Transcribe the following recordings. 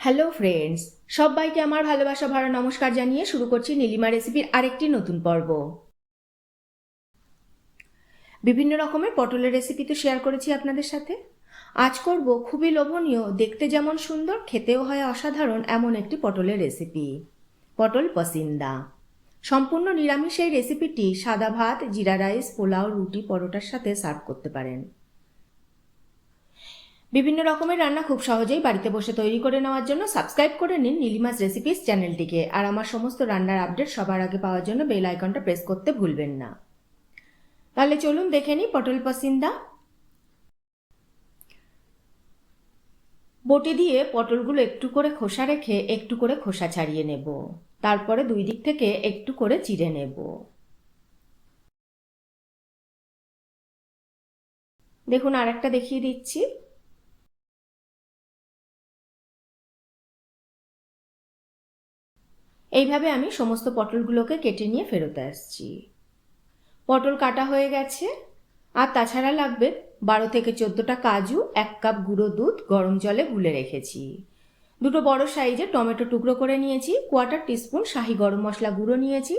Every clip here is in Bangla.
হ্যালো ফ্রেন্ডস, সবাইকে আমার ভালোবাসা ভরা নমস্কার জানিয়ে শুরু করছি নীলিমা রেসিপির আরেকটি নতুন পর্ব। বিভিন্ন রকমের পটলের রেসিপি তো শেয়ার করেছি আপনাদের সাথে। আজ করব খুবই লোভনীয়, দেখতে যেমন সুন্দর, খেতেও হয় অসাধারণ এমন একটি পটলের রেসিপি, পটল পসিন্দা। সম্পূর্ণ নিরামিষ এই রেসিপিটি সাদা ভাত, জিরা রাইস, পোলাও, রুটি, পরোটার সাথে সার্ভ করতে পারেন। বিভিন্ন রকমের রান্না খুব সহজেই বাড়িতে বসে তৈরি করে নেওয়ার জন্য সাবস্ক্রাইব করে নিন নীলিমাস রেসিপিস চ্যানেলটিকে, আর আমার সমস্ত রান্নার আপডেট সবার আগে পাওয়ার জন্য বেল আইকনটা প্রেস করতে ভুলবেন না। তাহলে চলুন দেখে নিই পটল পসিন্দা। বটি দিয়ে পটলগুলো একটু করে খোসা রেখে একটু করে খোসা ছাড়িয়ে নেব, তারপরে দুই দিক থেকে একটু করে চিড়ে নেব। দেখুন আর একটা দেখিয়ে দিচ্ছি। এইভাবে আমি সমস্ত পটলগুলোকে কেটে নিয়ে ফেরত আসছি। পটল কাটা হয়ে গেছে। আর তাছাড়া লাগবে 12 থেকে 14টা কাজু, 1 কাপ গুঁড়ো দুধ গরম জলে গুলে রেখেছি, দুটো বড় সাইজের টমেটো টুকরো করে নিয়েছি, 1/4 টিস্পুন শাহি গরম মশলা গুঁড়ো নিয়েছি,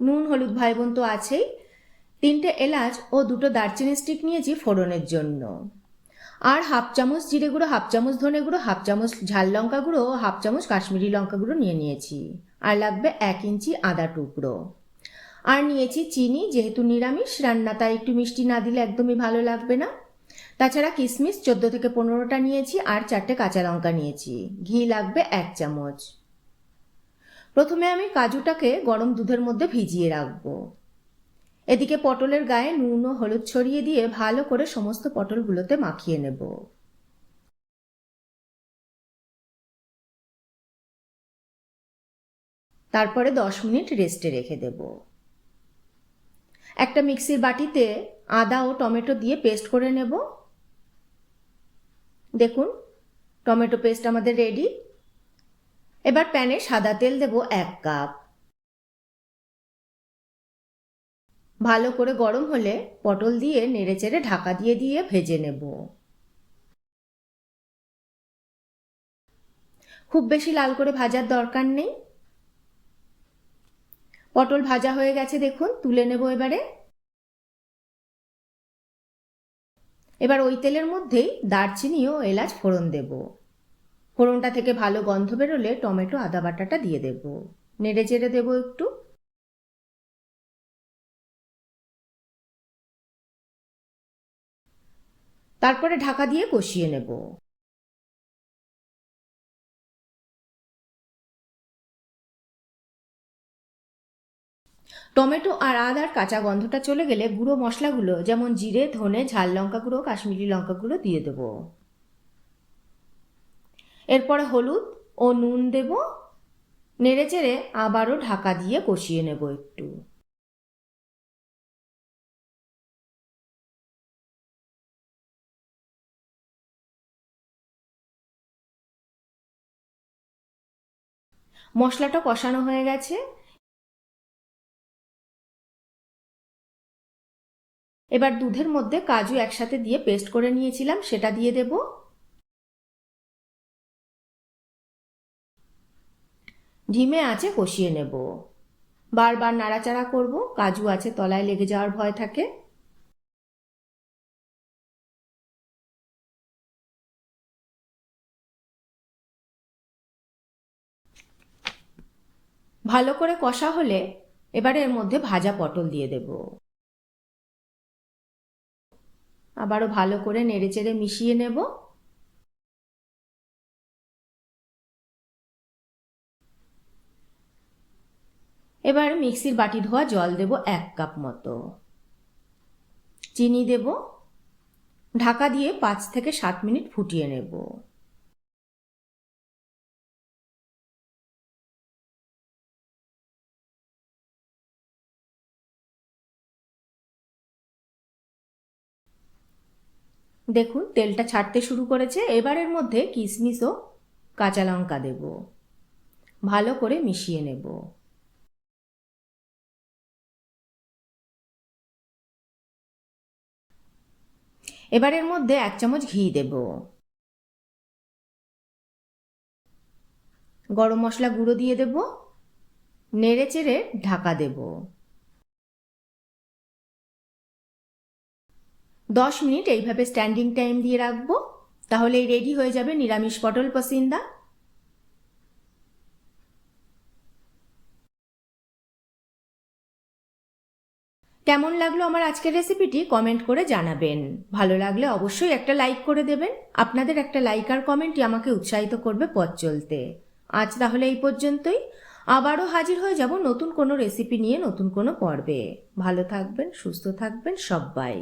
নুন হলুদ ভাই বোন তো আছেই, 3টে এলাচ ও 2টো দারচিনি স্টিক নিয়েছি ফোড়নের জন্য, আর 1/2 চামচ জিরে গুঁড়ো, 1/2 চামচ ধনে গুঁড়ো, 1/2 চামচ ঝাল লঙ্কা গুঁড়ো ও 1/2 চামচ কাশ্মীরি লঙ্কা গুঁড়ো নিয়ে নিয়েছি। আর লাগবে 1 ইঞ্চি আদা টুকরো। আর নিয়েছি চিনি, যেহেতু নিরামিষ রান্না তাই একটু মিষ্টি না দিলে একদমই ভালো লাগবে না। তাছাড়া কিশমিশ 14 থেকে 15টা নিয়েছি, আর 4টে কাঁচা লঙ্কা নিয়েছি। ঘি লাগবে 1 চামচ। প্রথমে আমি কাজুটাকে গরম দুধের মধ্যে ভিজিয়ে রাখবো। এদিকে পটলের গায়ে নুন ও হলুদ ছড়িয়ে দিয়ে ভালো করে সমস্ত পটলগুলোতে মাখিয়ে নেব। তারপরে 10 মিনিট রেস্টে রেখে দেব। একটা মিক্সির বাটিতে আদা ও টমেটো দিয়ে পেস্ট করে নেব। দেখুন টমেটো পেস্ট আমাদের রেডি। এবার প্যানে সাদা তেল দেব 1 কাপ। ভালো করে গরম হলে পটল দিয়ে নেড়েচেড়ে ঢাকা দিয়ে দিয়ে ভেজে নেব। খুব বেশি লাল করে ভাজার দরকার নেই। পটল ভাজা হয়ে গেছে, দেখুন তুলে নেব এবারে। এবার ওই তেলের মধ্যেই দারচিনি ও এলাচ ফোড়ন দেব। ফোড়নটা থেকে ভালো গন্ধ বেরোলে টমেটো আদা বাটাটা দিয়ে দেব, নেড়ে চেড়ে দেবো একটু। তারপরে ঢাকা দিয়ে কষিয়ে নেব। টমেটো আর আদার কাঁচা গন্ধটা চলে গেলে গুঁড়ো মশলাগুলো যেমন জিরে, ধনে, ঝাল লঙ্কা গুঁড়ো, কাশ্মীরি লঙ্কা গুঁড়ো দিয়ে দেব। এরপরে হলুদ ও নুন দেব। নেড়েচেড়ে আবারও ঢাকা দিয়ে কষিয়ে নেব একটু। মশলাটা কষানো হয়ে গেছে। এবার দুধের মধ্যে কাজু একসাথে দিয়ে পেস্ট করে নিয়েছিলাম সেটা দিয়ে দেব। ধিমে আঁচে কষিয়ে নেব। বারবার নাড়াচাড়া করব, কাজু আছে তলায় লেগে যাওয়ার ভয় থাকে। ভালো করে কষা হলে এবারে এর মধ্যে ভাজা পটল দিয়ে দেব। আবারও ভালো করে নেড়েচেড়ে মিশিয়ে নেব। এবার মিক্সির বাটি ধোয়া জল দেব 1 কাপ মতো। চিনি দেব। ঢাকা দিয়ে 5 থেকে 7 মিনিট ফুটিয়ে নেব। দেখুন তেলটা ছাড়তে শুরু করেছে। এবার এর মধ্যে কিশমিশ ও কাঁচা লঙ্কা দেব। ভালো করে মিশিয়ে নেব। এবার এর মধ্যে 1 চামচ ঘি দেব। গরম মশলা গুঁড়ো দিয়ে দেব, নেড়ে চেড়ে ঢাকা দেব। 10 মিনিট এইভাবে স্ট্যান্ডিং টাইম দিয়ে রাখবো, তাহলেই রেডি হয়ে যাবে নিরামিষ পটল পসিন্দা। কেমন লাগলো আমার আজকের রেসিপিটি কমেন্ট করে জানাবেন। ভালো লাগলে অবশ্যই একটা লাইক করে দেবেন। আপনাদের একটা লাইক আর কমেন্টই আমাকে উৎসাহিত করবে পথ চলতে। আজ তাহলে এই পর্যন্তই। আবারও হাজির হয়ে যাব নতুন কোনো রেসিপি নিয়ে, নতুন কোনো পর্বে। ভালো থাকবেন, সুস্থ থাকবেন সব্বাই।